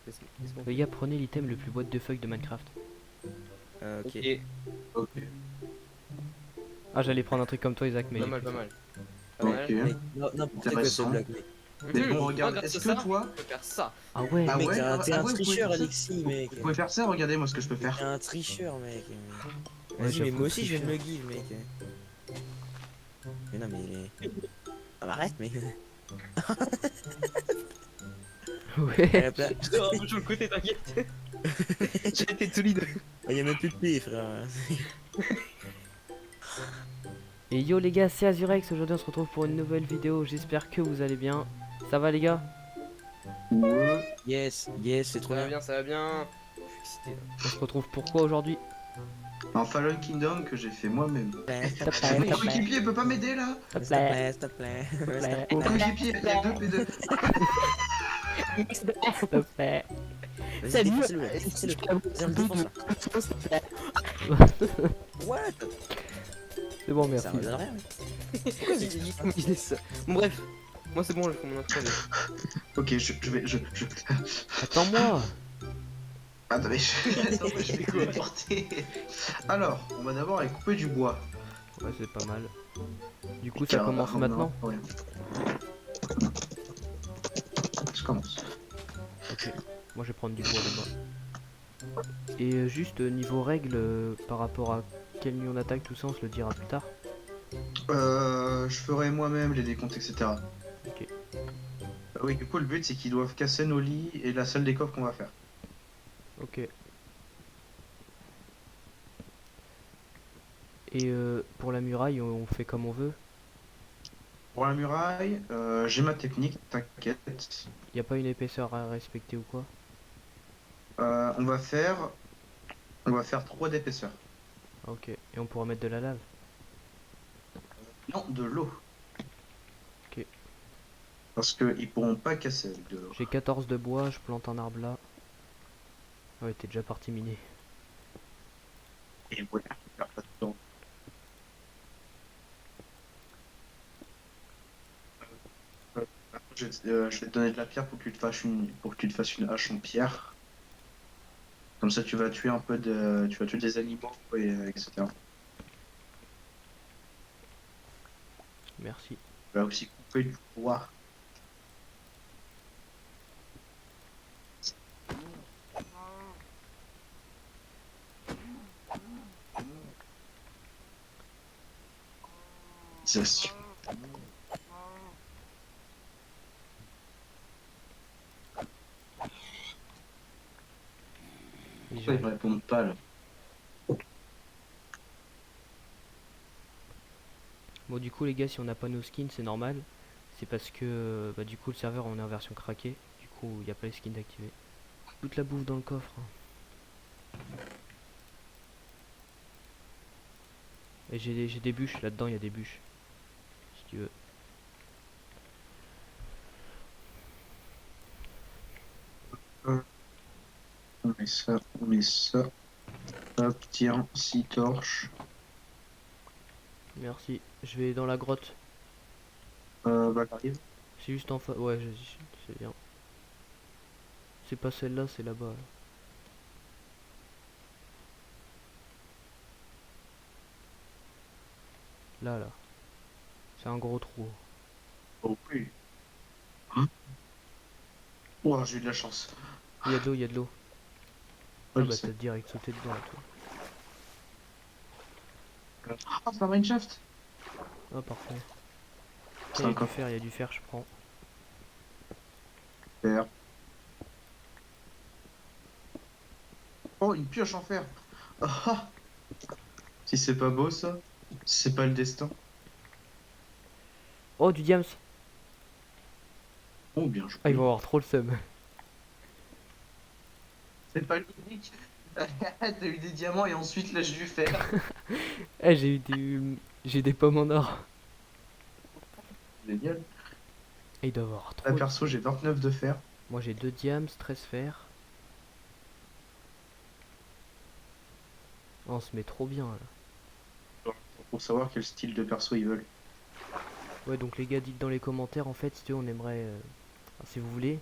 Laisse-moi. Les gars, prenez l'item le plus what the fuck de Minecraft. Ok. Ok, Ok. Ah, j'allais prendre un truc comme toi, Isaac, mais pas j'ai mal, pris pas ça. mal. Pas Ok. mal. Mec, n'importe quoi ce Intéressant. blague, mec. Mais bon, Moi, regarde, grâce est-ce à que ça, toi. je peux faire ça. Ah ouais. Ah Mec, ouais, t'es un vous pouvez tricheur, faire ça. Alexis, mec. Vous pouvez faire ça, regardez moi ce que je peux T'es faire. un tricheur, mec. Ouais, Vas-y, mais j'avoue, moi aussi, je viens de tricheur. me give, mec. Mais non, mais. Ah, bah, arrête, mec. À Ouais. la place. Je te rapproche sur le côté, t'inquiète. J'ai été tout lead. Ah, y a même plus de paix, frère. Et yo les gars, c'est Azurex. Aujourd'hui, on se retrouve pour une nouvelle vidéo. J'espère que vous allez bien. Ça va les gars? Ouais. Yes, yes, c'est trop Ça va bien. bien, ça va bien. Je suis excité là. On se retrouve pour quoi aujourd'hui? Un Fallen Kingdom que j'ai fait moi-même. S'il S'il te plaît, Mon s'il te plaît, coéquipier peut pas m'aider là. s'il te te plaît, plaît, s'il te plaît. s'il te plaît, Mon coéquipier, il y a deux P2. s'il te plaît. Vas-y, défonce-le, là. Défonce-le. Vas-y, on le défonce, là. What? C'est bon, Ça merci. redonne rien, mec. Il disait ça. Bon, bref, moi c'est bon, je fais mon intro. Ok, je vais. Attends-moi. Attendez, attendez, je vais téléporter. Alors, on va d'abord aller couper du bois. Ouais, c'est pas mal. Du coup, ça Car, commence on maintenant. aura rien. Je commence. Ok. Moi, je vais prendre du bois là-bas. Et juste niveau règles, par rapport à quelle nuit on attaque, tout ça, on se le dira plus tard. Je ferai moi-même les décomptes, etc. Ok. Oui, du coup, le but c'est qu'ils doivent casser nos lits et la salle des coffres qu'on va faire. Ok. Et pour la muraille, on fait comme on veut. Pour la muraille, j'ai ma technique, t'inquiète. Y a pas une épaisseur à respecter ou quoi? On va faire 3 d'épaisseur. Ah, ok. Et on pourra mettre de la lave. Non, de l'eau. Ok. Parce qu'ils pourront pas casser avec de l'eau. J'ai 14 de bois, je plante un arbre là. Ouais, t'es déjà parti miner. Et voilà, faire pas de temps. Je vais te donner de la pierre pour que tu te fasses une hache en pierre. Comme ça, tu vas tuer tu vas tuer des animaux, et, etc. Merci. Tu vas aussi couper du bois. C'est sûr. Et Pourquoi ils me répondent pas là? Bon, du coup, les gars, si on n'a pas nos skins, c'est normal. C'est parce que bah, du coup, le serveur on est en version craquée. Du coup, il n'y a pas les skins activés. Toute la bouffe dans le coffre, hein. Et j'ai des bûches là-dedans, il y a des bûches. Si tu veux. On met ça, on met ça. Hop, tiens, 6 torches. Merci. Je vais dans la grotte. Bah, j'arrive. C'est juste en face. Ouais, c'est bien. C'est pas celle-là, c'est là-bas. Là, là. C'est un gros trou. Oh oui. Hein? Oh, j'ai eu de la chance. Il y a de l'eau, il y a de l'eau. Ouais, Ah je bah sais. t'as direct sauté dedans toi. Ah, c'est un mineshaft. Ah parfait. C'est Il y un a du coffre. fer, il y a du fer, je prends. Fer. Oh, une pioche en fer. Ah, ah. Si c'est pas beau ça, c'est pas le destin. Oh, du diams. Oh, bien joué. Ah, ils vont avoir trop le seum. C'est pas l'unique. T'as eu des diamants et ensuite lâche du fer. Eh, j'ai des pommes en or. Génial. Et ils doivent avoir trop. Là, perso, j'ai 29 de fer. Moi j'ai 2 diams, 13 fer. Oh, on se met trop bien là. Pour savoir quel style de perso ils veulent. Ouais, donc les gars, dites dans les commentaires en fait si on aimerait, si vous voulez,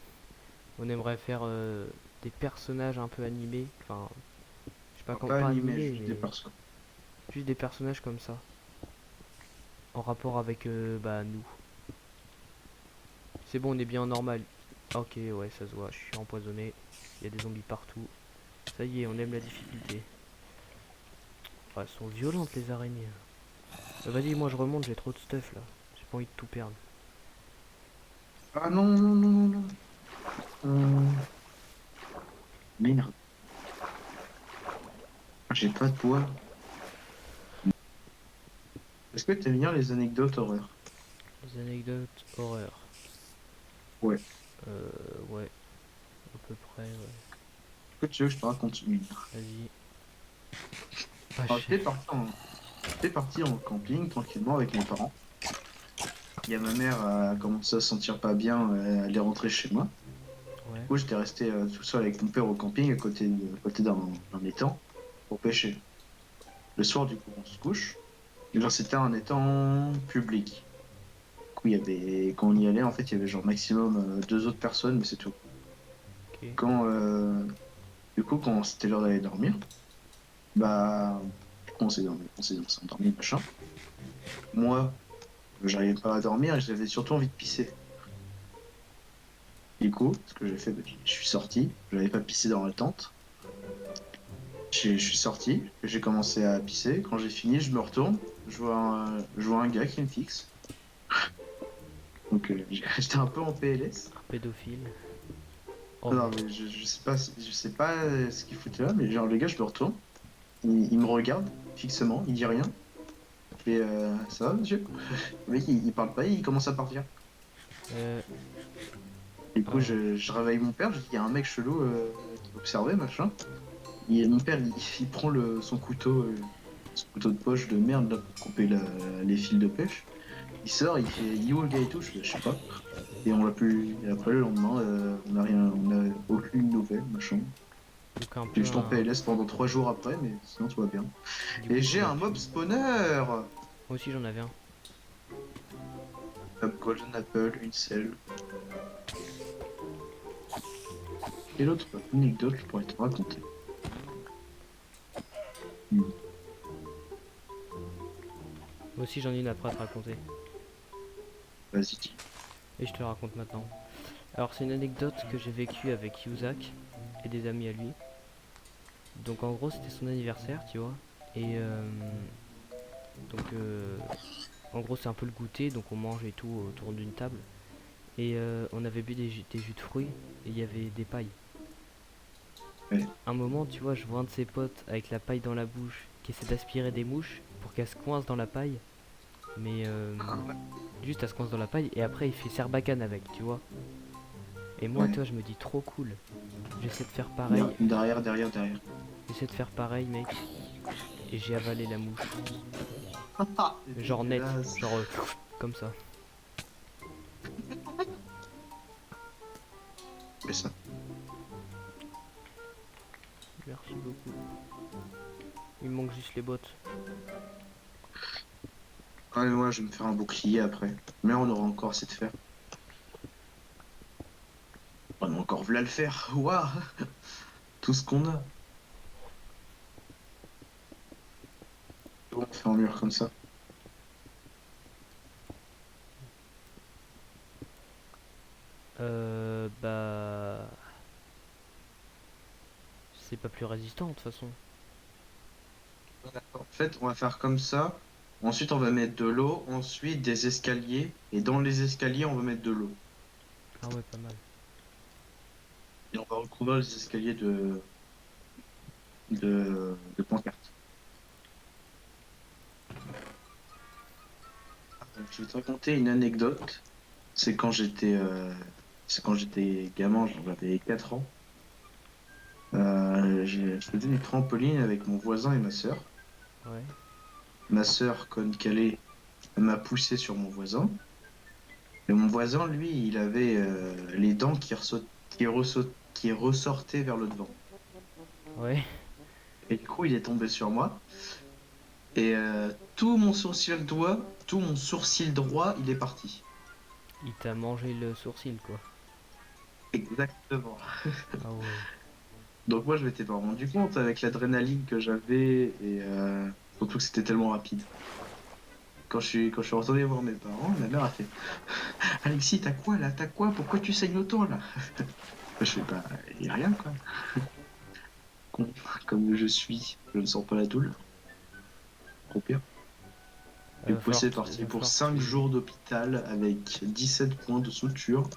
on aimerait faire des personnages un peu animés. Enfin, je sais pas comment Pas pas animé, animés, juste mais des persos. juste des personnages comme ça. En rapport avec bah nous. C'est bon, on est bien en normal. Ok, ouais, ça se voit, je suis empoisonné. Il y a des zombies partout. Ça y est, on aime la difficulté. Oh, elles sont violentes les araignées. Vas-y, moi je remonte, j'ai trop de stuff là. J'ai pas envie de tout perdre. Ah non, non, non, non, non. Merde, j'ai pas de bois. Est-ce que t'aimes bien les anecdotes horreurs? Les anecdotes horreur. Ouais. Ouais, à peu près, ouais. Est-ce que tu veux que je te raconte une? Vas-y. Ah, Alors, j'étais parti en camping tranquillement avec mes parents. Il y a ma mère a commencé à se sentir pas bien, elle est rentrée chez moi. Du Ouais. coup, j'étais resté tout seul avec mon père au camping à côté d'un étang pour pêcher. Le soir, du coup, on se couche. Et genre, c'était un étang public. Du coup, quand on y allait, en fait, il y avait genre maximum deux autres personnes, mais c'est tout. Ok. Quand, du coup, quand c'était l'heure d'aller dormir, bah, on s'est endormi, machin. Moi, j'arrivais pas à dormir et j'avais surtout envie de pisser. Du coup, ce que j'ai fait, bah, je suis sorti, j'avais pas pissé dans la tente. Je suis sorti, j'ai commencé à pisser. Quand j'ai fini, je me retourne, je vois un gars qui me fixe. Donc j'étais un peu en PLS. Un pédophile. Oh Non, merde. mais je sais pas ce qu'il foutait là, mais genre le gars, je me retourne, il me regarde fixement, il dit rien. Et ça va, monsieur? Le mec, il parle pas, il commence à partir. Euh. Du coup, Ah. je réveille mon père, je dis, il y a un mec chelou qui m'observait, machin. Mon père, il prend son couteau de poche de merde là, pour couper les fils de pêche. Il sort, il fait, il est où le gars et tout? Je sais pas. Et on l'a plus. Et après, le lendemain, on a rien, on a aucune nouvelle, machin. Donc un J'ai peu juste en un. PLS pendant 3 jours après, mais sinon tout va bien. Du Et coup, j'ai tu l'as un mob tué. spawner! Moi aussi j'en avais un. Un Golden Apple, une selle. Et l'autre anecdote, je pourrais te raconter. Hmm. Moi aussi j'en ai une après à te raconter. Vas-y, dis. Et je te la raconte maintenant. Alors c'est une anecdote que j'ai vécue avec Yusak et des amis à lui. Donc en gros c'était son anniversaire, tu vois. Et donc en gros c'est un peu le goûter, donc on mange et tout autour d'une table. Et on avait bu des jus de fruits et il y avait des pailles. Ouais. Un moment, tu vois, je vois un de ses potes avec la paille dans la bouche qui essaie d'aspirer des mouches pour qu'elle se coince dans la paille. Mais juste elle se coince dans la paille et après il fait Sarbacane avec, tu vois. Et moi, Ouais. toi, je me dis trop cool. J'essaie de faire pareil. Derrière, derrière, derrière. J'essaie de faire pareil, mec. Et j'ai avalé la mouche. C'est Genre net. dégueulasse. Genre comme ça. Fais ça. Merci beaucoup. Il me manque juste les bottes. Ouais, moi, je vais me faire un bouclier après. Mais on aura encore assez de fer. On a encore v'là le faire. Waouh! Tout ce qu'on a. On fait un mur comme ça. Bah... C'est pas plus résistant de toute façon. En fait, on va faire comme ça. Ensuite, on va mettre de l'eau. Ensuite, des escaliers. Et dans les escaliers, on va mettre de l'eau. Ah ouais, pas mal. Et on va recouvrir les escaliers de pancartes. Je vais te raconter une anecdote. C'est quand j'étais gamin, j'avais 4 ans. Je faisais du trampoline avec mon voisin et ma sœur. Ouais. Ma sœur, comme Calais, m'a poussé sur mon voisin. Et mon voisin, lui, il avait les dents qui ressortaient vers le devant. Ouais. Et du coup, il est tombé sur moi. Et tout mon sourcil droit, il est parti. Il t'a mangé le sourcil, quoi. Exactement. Ah ouais. Donc moi je m'étais pas rendu compte avec l'adrénaline que j'avais et surtout que c'était tellement rapide. Quand je suis retourné voir mes parents, ma mère a fait Alexis, t'as quoi là? T'as quoi? Pourquoi tu saignes autant là? Je fais pas, y a rien quoi. Con, comme je suis, je ne sens pas la douleur. Trop pire. Il Du va coup, falloir c'est que parti va pour falloir que 5 jours d'hôpital avec 17 points de suture.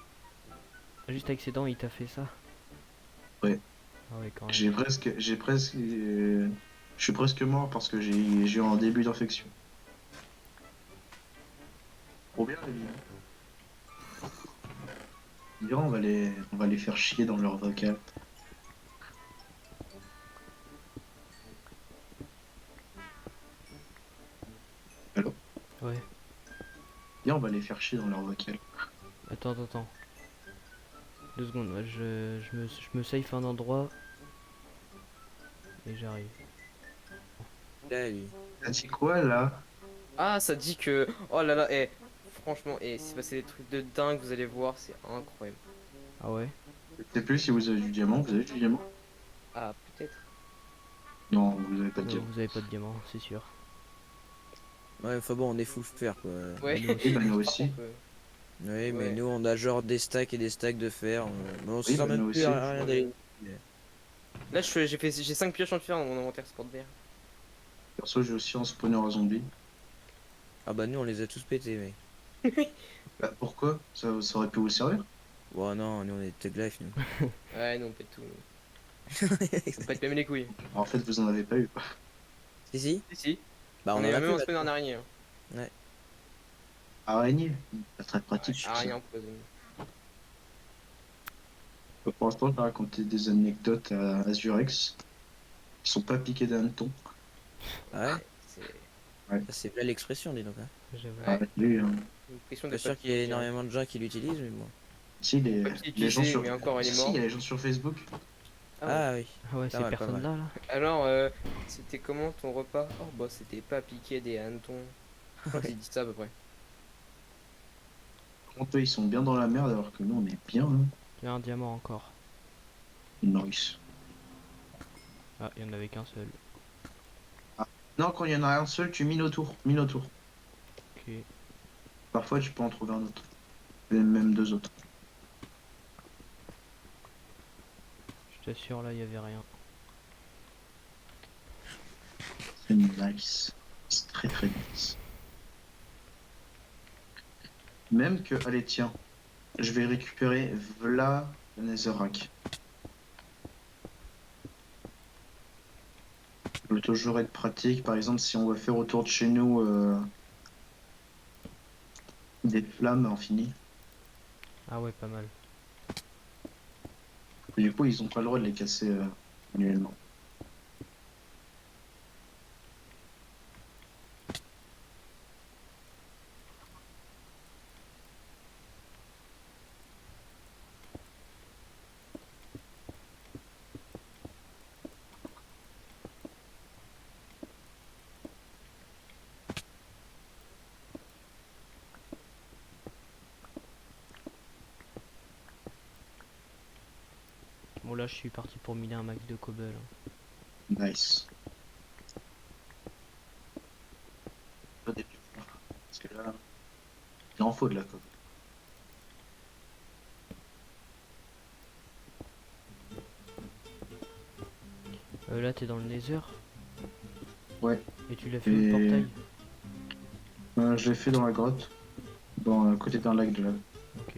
Juste avec ses dents, il t'a fait ça? Ouais, Ah ouais, quand même. je suis presque mort parce que j'ai eu un début d'infection. Trop bien les vies. Bien, on va les faire chier dans leur vocal. Alors, Ouais. bien, on va les faire chier dans leur vocal. Attends. 2 secondes, ouais, je me safe un endroit et j'arrive. Là, lui. T'as dit quoi là? Ah, ça dit que. Oh là là, franchement, c'est passé des trucs de dingue, vous allez voir, c'est incroyable. Ah ouais? Je sais plus si vous avez du diamant. Vous avez du diamant? Ah, peut-être. Non, vous avez pas de Non, diamant. vous avez pas de diamant, c'est sûr. Ouais, enfin bon, on est full fer quoi. Ouais. Nous Oui, aussi. bah nous Par aussi. contre, Oui, mais ouais. nous on a genre des stacks et des stacks de fer. Mais on se Oui, sert bah même nous plus aussi. à rien d'aller. Là, j'ai 5 pioches en fer dans mon inventaire, c'est pour te dire. Perso, j'ai aussi un spawner à zombies. Ah bah nous on les a tous pétés, mec. Bah pourquoi? Ça aurait pu vous servir? Bon, non, nous on est Tug Life, nous. Ouais, non, on pète tout. On pète même les couilles. En fait, vous en avez pas eu. Si, si. Si, si. Bah on On en est a même plus un spawner en maintenant. araignée, hein. Ouais. Araignée, pas très Ouais, pratique. araignée empoisonnée. Pour l'instant, je vais raconter des anecdotes à Azurex qui sont pas piquées d'hannetons. Ah ouais? C'est. Ouais. Ça, c'est là l'expression, dis donc. Hein. J'avoue. Ah, Ouais. lui, Une question de Pas sûr qu'il y papier ait direct. énormément de gens qui l'utilisent, mais bon. Si, Pas qui les gens utilisé, sur. mais encore, elle est Si, il y a morte. les gens sur Facebook. Ah ouais. Ah oui. Ah ouais, Pas ces mal, pas mal. personnes-là, là? Alors, c'était comment ton repas? Oh, bah, c'était pas piqué des hannetons. Je crois qu'il dit ça à peu près. Contre eux, ils sont bien dans la merde alors que nous, on est bien. Hein. Il y a un diamant encore. Nice. Ah, il y en avait qu'un seul. Ah. Non, quand il y en a un seul, tu mines autour. Mine autour. Ok. Parfois, tu peux en trouver un autre. Et même deux autres. Je t'assure, là, il y avait rien. C'est nice. C'est très très nice. Même que, allez, tiens, je vais récupérer V'là le Netherrack. Ça peut toujours être pratique. Par exemple, si on va faire autour de chez nous des flammes infinies. Ah ouais, pas mal. Du coup, ils ont pas le droit de les casser manuellement. Bon, là, je suis parti pour miner un max de cobble. Hein. Nice. Pas des petits points, parce que là, il en faut de la coque. Là, t'es dans le Nether. Ouais. Et tu l'as fait où le portail? Je l'ai fait dans la grotte, à côté d'un lac de lave. Ok.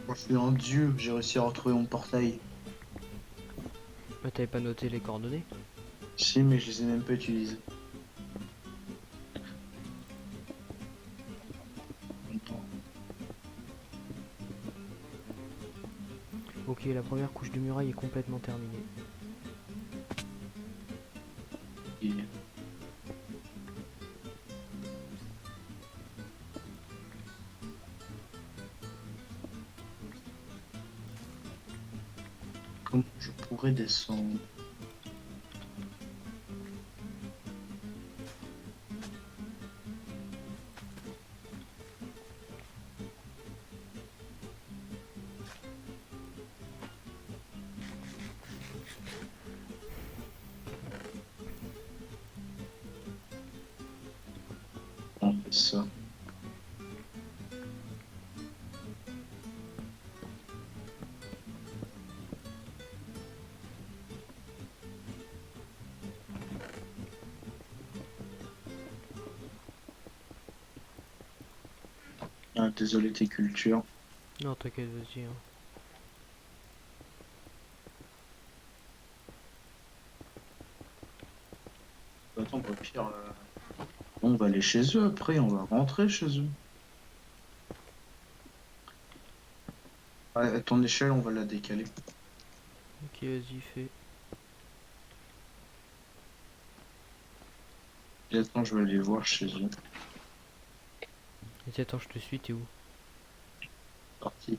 Moi, je suis un dieu, j'ai réussi à retrouver mon portail. Ah, t'avais pas noté les coordonnées? Si, mais je les ai même pas utilisés. Ok, la première couche de muraille est complètement terminée. Et- Comment je pourrais descendre? Ça. Ah, désolé tes cultures. Non, t'inquiète, vas-y. Hein. Attends, au pire, on va aller chez eux après, on va rentrer chez eux. Ouais, à ton échelle, on va la décaler. Ok, vas-y, fais. Et attends, je vais aller voir chez eux. Vas-y, attends, je te suis, t'es où? Parti.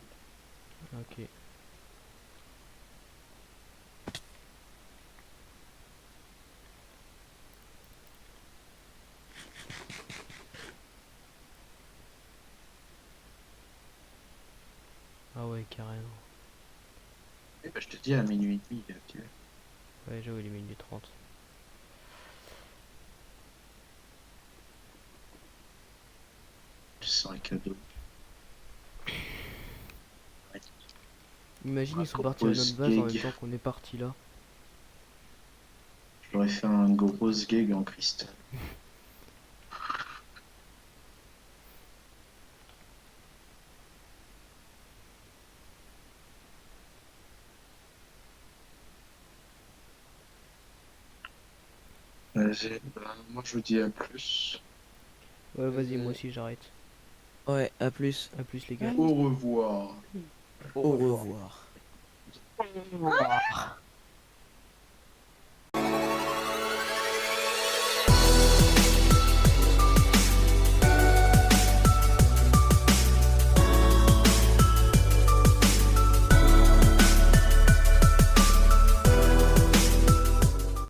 Ok. Ah ouais, carrément. Eh ben, je te dis à minuit et demi, il est activé. Ouais, j'avoue, il est minuit 30. C'est un cadeau. Imagine, Un ils sont partis à gros notre base en même gag. temps qu'on est parti là. J'aurais fait un gros gag en cristal. Vas-y, moi je vous dis à plus. Ouais, vas-y, moi aussi j'arrête. Ouais, à plus. A plus, les gars. Au revoir. Au Au revoir. revoir. Au revoir.